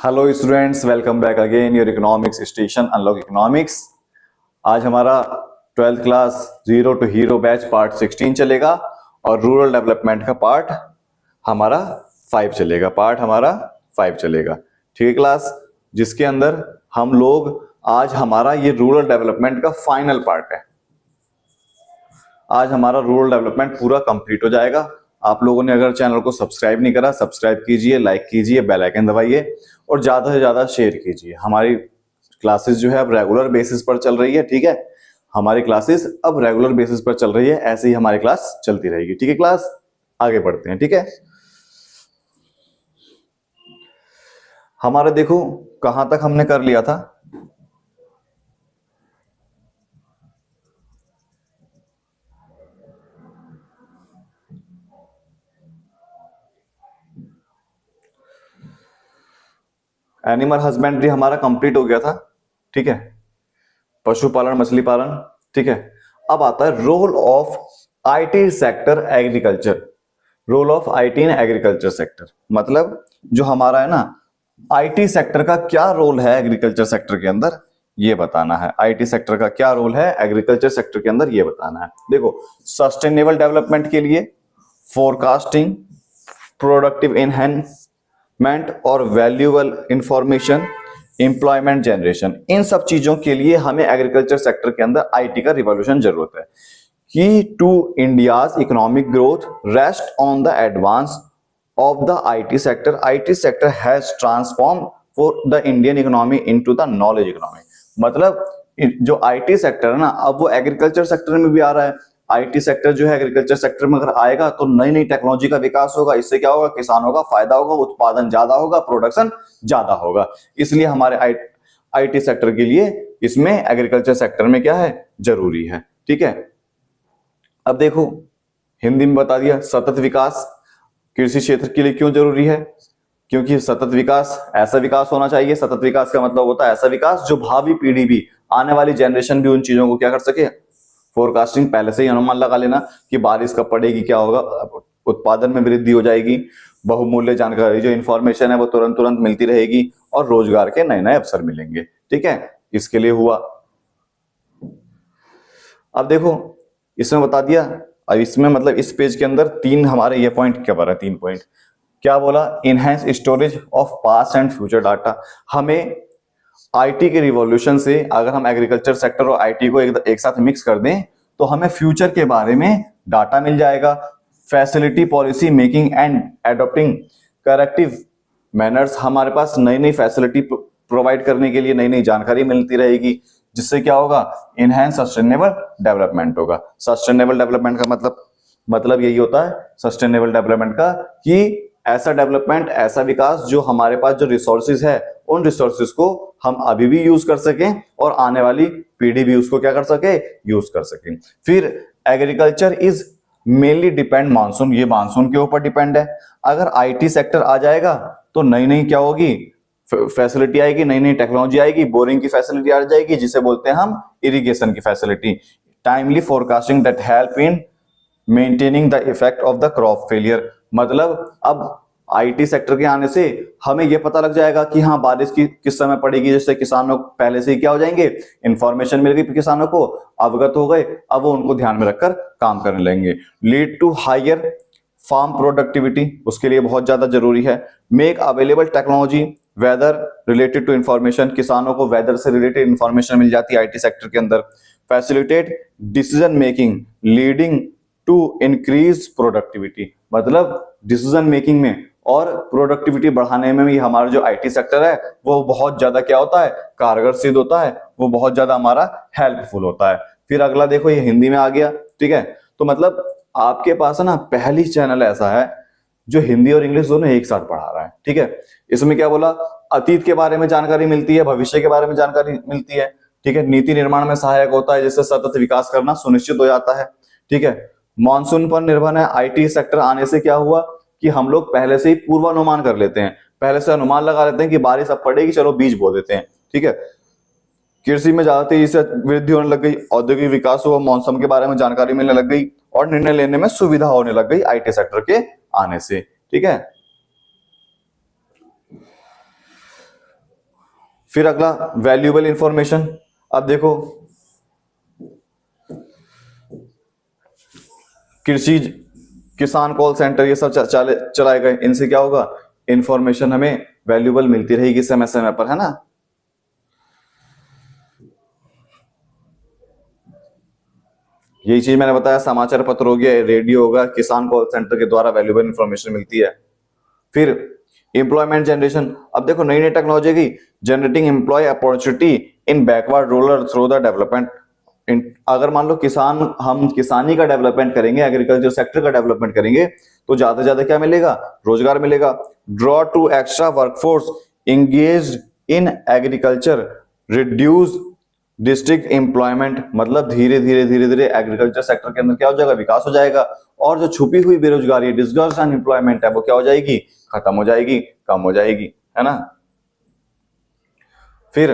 Hello students, welcome back again your economics station unlock economics. आज हमारा 12th class zero to hero batch part 16 चलेगा और rural development का part हमारा 5 चलेगा। ठीक है क्लास, जिसके अंदर हम लोग आज हमारा ये रूरल डेवलपमेंट का फाइनल पार्ट है। आज हमारा रूरल डेवलपमेंट पूरा कंप्लीट हो जाएगा। आप लोगों ने अगर चैनल को सब्सक्राइब नहीं करा, सब्सक्राइब कीजिए, लाइक कीजिए, बेल आइकन दबाइए और ज्यादा से ज्यादा शेयर कीजिए। हमारी क्लासेस जो है अब रेगुलर बेसिस पर चल रही है। ठीक है, हमारी क्लासेस अब रेगुलर बेसिस पर चल रही है, ऐसे ही हमारी क्लास चलती रहेगी। ठीक है क्लास, आगे बढ़ते हैं। ठीक है, हमारा देखो कहां तक हमने कर लिया था। एनिमल हस्बेंड्री हमारा कंप्लीट हो गया था। ठीक है, पशुपालन, मछली पालन। ठीक है, अब आता है role of IT sector agriculture. Role of IT in agriculture sector मतलब जो हमारा है ना, आईटी सेक्टर का क्या रोल है एग्रीकल्चर सेक्टर के अंदर, ये बताना है। आईटी सेक्टर का क्या रोल है एग्रीकल्चर सेक्टर के अंदर, ये बताना है। देखो, सस्टेनेबल डेवलपमेंट के लिए फोरकास्टिंग, प्रोडक्टिव एनहेंसमेंट और वैल्यूएबल इंफॉर्मेशन, एम्प्लॉयमेंट जनरेशन, इन सब चीजों के लिए हमें एग्रीकल्चर सेक्टर के अंदर आईटी का रिवॉल्यूशन जरूरत है। Key to India's economic growth rests on the advance of the IT sector. IT sector has transformed for the Indian economy into the knowledge economy. मतलब जो IT सेक्टर है ना, अब वो एग्रीकल्चर सेक्टर में भी आ रहा है। IT सेक्टर जो है एग्रीकल्चर सेक्टर में अगर आएगा तो नई नई टेक्नोलॉजी का विकास होगा। इससे क्या होगा, किसानों का फायदा होगा, उत्पादन ज्यादा होगा, प्रोडक्शन ज्यादा होगा। इसलिए हमारे IT सेक्टर के लिए इसमें एग्रीकल्चर सेक्टर में क्या है, जरूरी है। ठीक है, अब देखो हिंदी में बता दिया, सतत विकास कृषि क्षेत्र के लिए क्यों जरूरी है। क्योंकि सतत विकास ऐसा विकास होना चाहिए। सतत विकास का मतलब होता है ऐसा विकास जो भावी पीढ़ी भी, आने वाली जनरेशन भी उन चीजों को क्या कर सके, फोरकास्टिंग, पहले से ही अनुमान लगा लेना कि बारिश कब पड़ेगी, क्या होगा, उत्पादन में वृद्धि हो जाएगी, बहुमूल्य जानकारी जो इंफॉर्मेशन है वो तुरंत तुरंत मिलती रहेगी और रोजगार के नए नए अवसर मिलेंगे। ठीक है, इसके लिए हुआ। अब देखो इसमें बता दिया। अब इसमें मतलब इस पेज के अंदर तीन हमारे ये पॉइंट क्या बना, 3 पॉइंट क्या बोला, enhance storage of past and future data. हमें आईटी के रिवॉल्यूशन से अगर हम एग्रीकल्चर सेक्टर और आईटी को एक साथ मिक्स कर दें तो हमें फ्यूचर के बारे में डाटा मिल जाएगा। Facility policy making and adopting corrective manners, हमारे पास नई नई फैसिलिटी प्रोवाइड करने के लिए नई नई जानकारी मिलती रहेगी, जिससे क्या होगा, इनहैंस सस्टेनेबल डेवलपमेंट होगा। सस्टेनेबल डेवलपमेंट का मतलब यही होता है सस्टेनेबल डेवलपमेंट का, कि ऐसा डेवलपमेंट, ऐसा विकास जो हमारे पास जो रिसोर्सेज है उन रिसोर्सेज को हम अभी भी यूज कर सकें और आने वाली पीढ़ी भी उसको क्या कर सके, यूज कर सके। फिर agriculture is mainly depend monsoon, ये मानसून के ऊपर डिपेंड है। अगर आईटी सेक्टर आ जाएगा तो नई नई क्या होगी, फैसिलिटी आएगी, नई नई टेक्नोलॉजी आएगी, बोरिंग की फैसिलिटी आ जाएगी जिसे बोलते हैं हम इरिगेशन की facility, timely forecasting that help in maintaining the effect of the crop failure. मतलब अब आईटी सेक्टर के आने से हमें यह पता लग जाएगा कि हाँ बारिश की किस समय पड़ेगी, जिससे किसानों पहले से ही क्या हो जाएंगे, इंफॉर्मेशन मिल गई, किसानों को अवगत हो गए, अब वो उनको ध्यान में रखकर काम करने लगेंगे। Lead to higher farm productivity, उसके लिए बहुत ज्यादा जरूरी है। Make available technology weather related to information, किसानों को वेदर से रिलेटेड इंफॉर्मेशन मिल जाती है आईटी सेक्टर के अंदर। Facilitate decision making leading to increase productivity, मतलब डिसीजन मेकिंग में और प्रोडक्टिविटी बढ़ाने में भी हमारा जो आईटी सेक्टर है वो बहुत ज्यादा क्या होता है, कारगर सिद्ध होता है, वो बहुत ज्यादा हमारा हेल्पफुल होता है। फिर अगला देखो, ये हिंदी में आ गया। ठीक है, तो मतलब आपके पास है ना पहली चैनल ऐसा है जो हिंदी और इंग्लिश दोनों एक साथ पढ़ा रहा है। ठीक है, इसमें क्या बोला, अतीत के बारे में जानकारी मिलती है, भविष्य के बारे में जानकारी मिलती है। ठीक है, नीति निर्माण में सहायक होता है, जिससे सतत विकास करना सुनिश्चित हो जाता है। ठीक है, मॉनसून पर निर्भर है। आईटी सेक्टर आने से क्या हुआ कि हम लोग पहले से ही पूर्वानुमान कर लेते हैं, पहले से अनुमान लगा लेते हैं कि बारिश अब पड़ेगी, चलो बीज बो देते हैं। ठीक है, कृषि में ज्यादा तेजी से वृद्धि होने लग गई, औद्योगिक विकास हुआ, मौसम के बारे में जानकारी मिलने लग गई और निर्णय लेने में सुविधा होने लग गई आईटी सेक्टर के आने से। ठीक है, फिर अगला वैल्यूएबल इंफॉर्मेशन। अब देखो कृषि किसान कॉल सेंटर ये सब चलाए गए, इनसे क्या होगा, इंफॉर्मेशन हमें वैल्यूएबल मिलती रहेगी समय समय पर, है ना। यही चीज मैंने बताया, समाचार पत्र हो गया, रेडियो होगा, किसान कॉल सेंटर के द्वारा वैल्यूएबल इंफॉर्मेशन मिलती है। फिर एम्प्लॉयमेंट जनरेशन। अब देखो नई नई टेक्नोलॉजी की, generating employ opportunity in backward rural through the development. अगर मान लो हम किसानी का डेवलपमेंट करेंगे, एग्रीकल्चर सेक्टर का डेवलपमेंट करेंगे, तो ज्यादा से ज्यादा क्या मिलेगा, रोजगार मिलेगा। Draw two extra workforce engaged in agriculture, reduce district employment. मतलब धीरे धीरे धीरे धीरे एग्रीकल्चर सेक्टर के अंदर क्या हो जाएगा, विकास हो जाएगा, और जो छुपी हुई बेरोजगारी, डिस्गर्स्ड अनएम्प्लॉयमेंट है, वो क्या हो जाएगी, खत्म हो जाएगी, कम हो जाएगी, है ना। फिर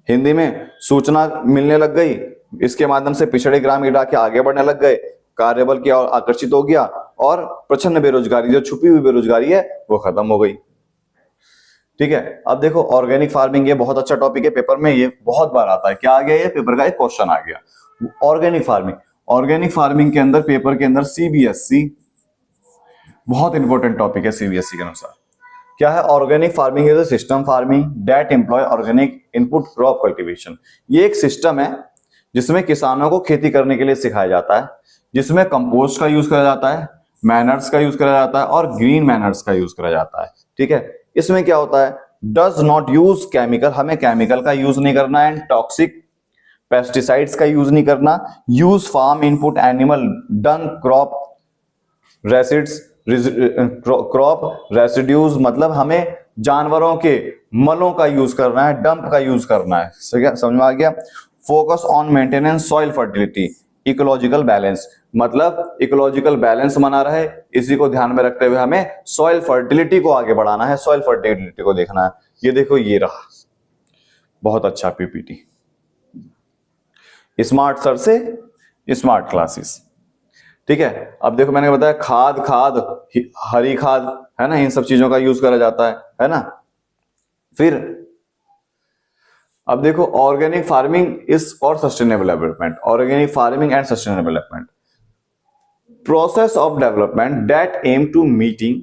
हिंदी में सूचना मिलने लग गई, इसके माध्यम से पिछड़े ग्राम इलाके आगे बढ़ने लग गए, कार्यबल की ओर आकर्षित हो गया, और प्रचंड बेरोजगारी, जो छुपी हुई बेरोजगारी है, वो खत्म हो गई। ठीक है। अब देखो ऑर्गेनिक फार्मिंग, ये बहुत अच्छा टॉपिक है, पेपर में ये बहुत बार आता है। क्या आ गया, ये पेपर का एक क्वेश्चन आ गया, ऑर्गेनिक फार्मिंग। ऑर्गेनिक फार्मिंग के अंदर, पेपर के अंदर सीबीएसई, बहुत इंपॉर्टेंट टॉपिक है सीबीएसई के अनुसार। क्या है, organic farming is a system farming that employ organic input crop cultivation. ये एक सिस्टम है जिसमें किसानों को खेती करने के लिए सिखाया जाता है, जिसमें कंपोस्ट का यूज करा जाता है, मैनर्स का यूज करा जाता है, और ग्रीन मैनर्स का यूज करा जाता है। ठीक है। इसमें क्या होता है, डज नॉट यूज केमिकल, हमें केमिकल का यूज नहीं करना है, टॉक्सिक पेस्टिसाइड्स का यूज नहीं करना, use farm input animal dung crop residues, crop residues, मतलब हमें जानवरों के मलों का यूज करना है, डंप का यूज करना है। समझ में आ गया। Focus on maintenance soil fertility, ecological balance, मतलब इकोलॉजिकल बैलेंस बना रहे, इसी को ध्यान में रखते हुए हमें सॉइल फर्टिलिटी को आगे बढ़ाना है, सॉइल फर्टिलिटी को देखना है। ये देखो, ये रहा बहुत अच्छा पीपीटी, स्मार्ट सर से स्मार्ट क्लासेस। ठीक है। अब देखो मैंने बताया खाद हरी खाद, है ना, इन सब चीजों का यूज करा जाता है ना। फिर अब देखो ऑर्गेनिक फार्मिंग इज और sustainable development, organic farming and sustainable development, process of development that aim to meeting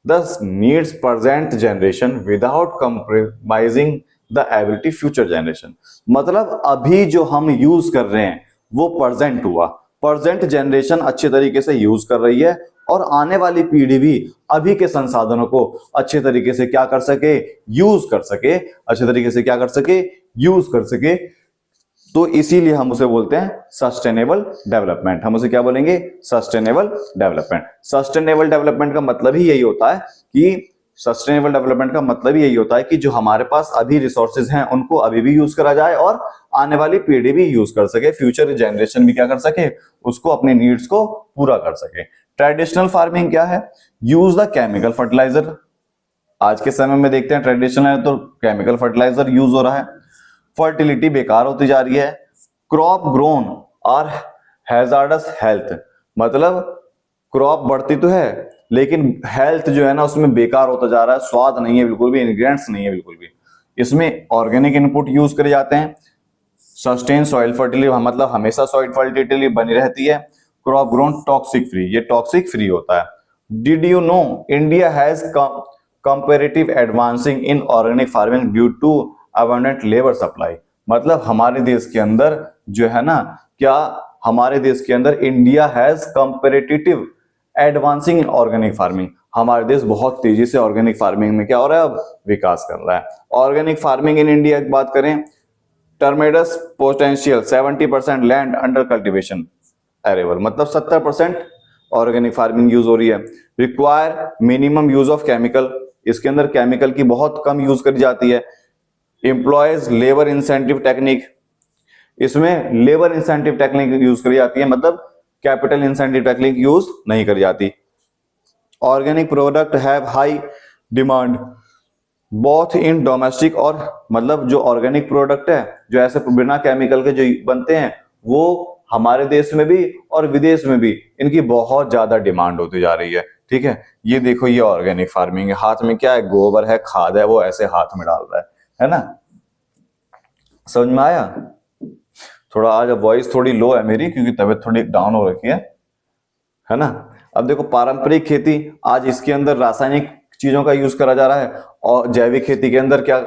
the needs present generation without compromising the ability future generation. मतलब अभी जो हम यूज कर रहे हैं वो प्रेजेंट हुआ, प्रेजेंट जनरेशन अच्छे तरीके से यूज कर रही है, और आने वाली पीढ़ी भी अभी के संसाधनों को अच्छे तरीके से क्या कर सके, यूज कर सके, अच्छे तरीके से क्या कर सके, यूज कर सके। तो इसीलिए हम उसे बोलते हैं सस्टेनेबल डेवलपमेंट। हम उसे क्या बोलेंगे, सस्टेनेबल डेवलपमेंट। सस्टेनेबल डेवलपमेंट का मतलब ही यही होता है कि सस्टेनेबल डेवलपमेंट का मतलब यही होता है कि जो हमारे पास अभी रिसोर्सेज हैं उनको अभी भी यूज करा जाए, और आने वाली पीढ़ी भी यूज कर सके, फ्यूचर जनरेशन भी क्या कर सके, उसको अपने नीड्स को पूरा कर सके। ट्रेडिशनल फार्मिंग क्या है, यूज द केमिकल फर्टिलाइजर। आज के समय में देखते हैं ट्रेडिशनल है तो केमिकल फर्टिलाइजर यूज हो रहा है, फर्टिलिटी बेकार होती जा रही है, क्रॉप ग्रोन और हैजार्डस हेल्थ, मतलब क्रॉप बढ़ती तो है लेकिन हेल्थ जो है ना उसमें बेकार होता जा रहा है, स्वाद नहीं है बिल्कुल भी, इंग्रेडिएंट्स नहीं है बिल्कुल भी। इसमें ऑर्गेनिक इनपुट यूज करे जाते हैं, सस्टेन सॉइल फर्टिलिटी, मतलब हमेशा सॉइल फर्टिलिटी बनी रहती है, क्रॉप ग्रोन टॉक्सिक फ्री, ये टॉक्सिक फ्री होता है। Did you know India has comparative advancing in organic farming due to abundant labour supply. मतलब हमारे देश के अंदर जो है ना, क्या हमारे देश के अंदर India has comparative advancing in organic farming, हमारे देश बहुत तेजी से ऑर्गेनिक फार्मिंग में क्या हो रहा है, अब विकास कर रहा है। ऑर्गेनिक फार्मिंग इन इंडिया की बात करें, tremendous potential 70% land under cultivation arable, मतलब 70% ऑर्गेनिक फार्मिंग यूज हो रही है। Require minimum use of chemical, इसके अंदर केमिकल की बहुत कम यूज करी जाती है। एम्प्लॉयज लेबर इंसेंटिव टेक्निक, इसमें लेबर इंसेंटिव टेक्निक यूज करी जाती है, मतलब कैपिटल इंसेंटिव टेक्निक यूज नहीं करी जाती। Organic product have high demand both in domestic और, मतलब जो ऑर्गेनिक प्रोडक्ट है जो ऐसे बिना केमिकल के जो बनते हैं वो हमारे देश में भी और विदेश में भी इनकी बहुत ज्यादा डिमांड होती जा रही है। ठीक है। ये देखो ये ऑर्गेनिक फार्मिंग है, हाथ में क्या है, गोबर है, खाद है, वो ऐसे हाथ में डाल रहा है ना। समझ में आया? थोड़ा आज वॉइस थोड़ी लो है मेरी क्योंकि तबीयत थोड़ी डाउन हो रखी है ना। अब देखो पारंपरिक खेती, आज इसके अंदर रासायनिक चीजों का यूज करा जा रहा है, और जैविक खेती के अंदर क्या,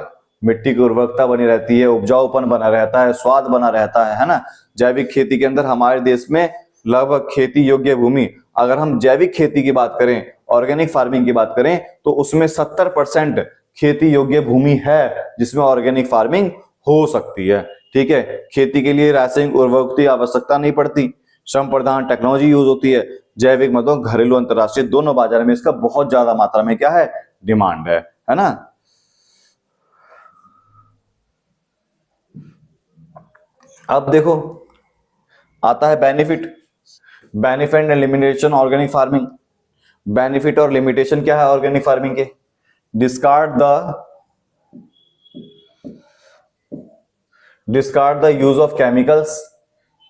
मिट्टी की उर्वरकता बनी रहती है, उपजाऊपन बना रहता है, स्वाद बना रहता है ना। जैविक खेती के अंदर हमारे देश में लगभग खेती योग्य भूमि, अगर हम जैविक खेती की बात करें, ऑर्गेनिक फार्मिंग की बात करें, तो उसमें 70% खेती योग्य भूमि है जिसमें ऑर्गेनिक फार्मिंग हो सकती है। ठीक है, खेती के लिए रासायनिक उर्वरक की आवश्यकता नहीं पड़ती, श्रम प्रधान टेक्नोलॉजी यूज होती है। जैविक मतलब घरेलू अंतरराष्ट्रीय दोनों बाजार में इसका बहुत ज्यादा मात्रा में क्या है, डिमांड है ना। अब देखो आता है benefit and limitation organic farming. Benefit और लिमिटेशन क्या है ऑर्गेनिक फार्मिंग के? Discard the use of chemicals,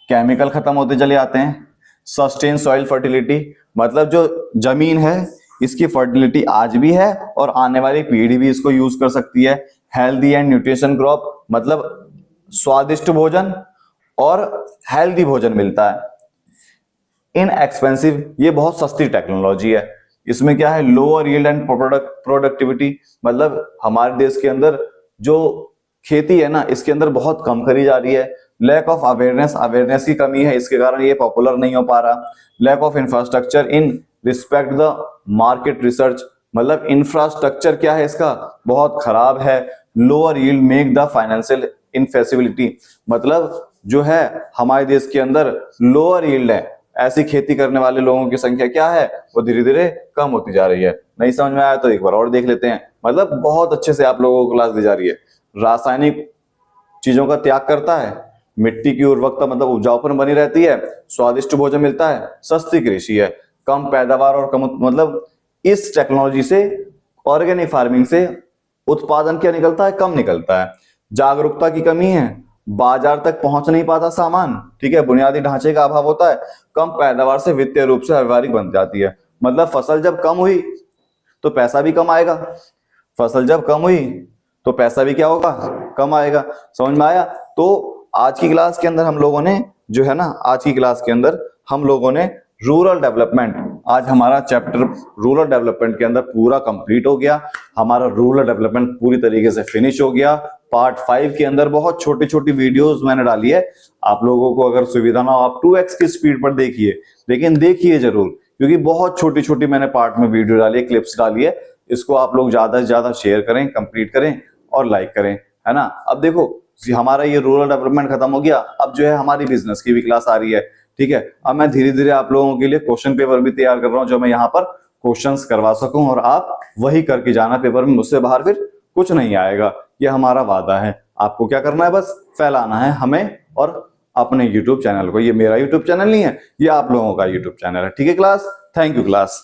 chemical खत्म होते चले जाते हैं। सस्टेन सॉइल फर्टिलिटी, मतलब जो जमीन है इसकी फर्टिलिटी आज भी है और आने वाली पीढ़ी भी इसको यूज कर सकती है। हेल्दी एंड न्यूट्रिशन क्रॉप, मतलब स्वादिष्ट भोजन और हेल्दी भोजन मिलता है। इनएक्सपेंसिव, ये बहुत सस्ती टेक्नोलॉजी है। इसमें क्या है, लोअर यील्ड एंड प्रोडक्टिविटी, मतलब हमारे देश के अंदर जो खेती है ना इसके अंदर बहुत कम करी जा रही है। लैक ऑफ अवेयरनेस की कमी है, इसके कारण ये पॉपुलर नहीं हो पा रहा। Lack of infrastructure in respect the market research, मतलब इंफ्रास्ट्रक्चर क्या है इसका, बहुत खराब है। Lower yield make the financial infeasibility, मतलब जो है हमारे देश के अंदर लोअर यील्ड है, ऐसी खेती करने वाले लोगों की संख्या क्या है, वो धीरे धीरे कम होती जा रही है। नहीं समझ में आया तो एक बार और देख लेते हैं, मतलब बहुत अच्छे से आप लोगों को क्लास दी जा रही है। रासायनिक चीजों का त्याग करता है, मिट्टी की उर्वरकता मतलब उपजाऊपन बनी रहती है, स्वादिष्ट भोजन मिलता है, सस्ती कृषि है, कम पैदावार और कम, मतलब इस टेक्नोलॉजी से, ऑर्गेनिक फार्मिंग से उत्पादन क्या निकलता है, कम निकलता है। जागरूकता की कमी है, बाजार तक पहुंच नहीं पाता सामान, ठीक है, बुनियादी ढांचे का अभाव होता है, कम पैदावार से वित्तीय रूप से व्यवहारिक बन जाती है। मतलब फसल जब कम हुई तो पैसा भी कम आएगा, फसल जब कम हुई तो पैसा भी क्या होगा, कम आएगा। समझ में आया? तो आज की क्लास के अंदर हम लोगों ने जो है ना, आज की क्लास के अंदर हम लोगों ने रूरल डेवलपमेंट, आज हमारा चैप्टर रूरल डेवलपमेंट के अंदर पूरा कंप्लीट हो गया। हमारा रूरल डेवलपमेंट पूरी तरीके से फिनिश हो गया। पार्ट 5 के अंदर बहुत छोटी छोटी वीडियोस मैंने डाली है, आप लोगों को अगर सुविधा ना हो आप 2x की स्पीड पर देखिए, लेकिन देखिए जरूर, क्योंकि बहुत छोटी छोटी मैंने पार्ट में वीडियो डाली है, क्लिप्स डाली है। इसको आप लोग ज्यादा से ज्यादा शेयर करें, कंप्लीट करें और लाइक करें, है ना। अब देखो हमारा ये रूरल डेवलपमेंट खत्म हो गया, अब जो है हमारी बिजनेस की भी क्लास आ रही है, ठीक है। अब मैं धीरे धीरे आप लोगों के लिए क्वेश्चन पेपर भी तैयार कर रहा हूं, जो मैं यहाँ पर क्वेश्चंस करवा सकूं और आप वही करके जाना पेपर में, मुझसे बाहर फिर कुछ नहीं आएगा, ये हमारा वादा है। आपको क्या करना है, बस फैलाना है हमें और अपने यूट्यूब चैनल को। ये मेरा यूट्यूब चैनल नहीं है, ये आप लोगों का यूट्यूब चैनल है, ठीक है क्लास। Thank you class.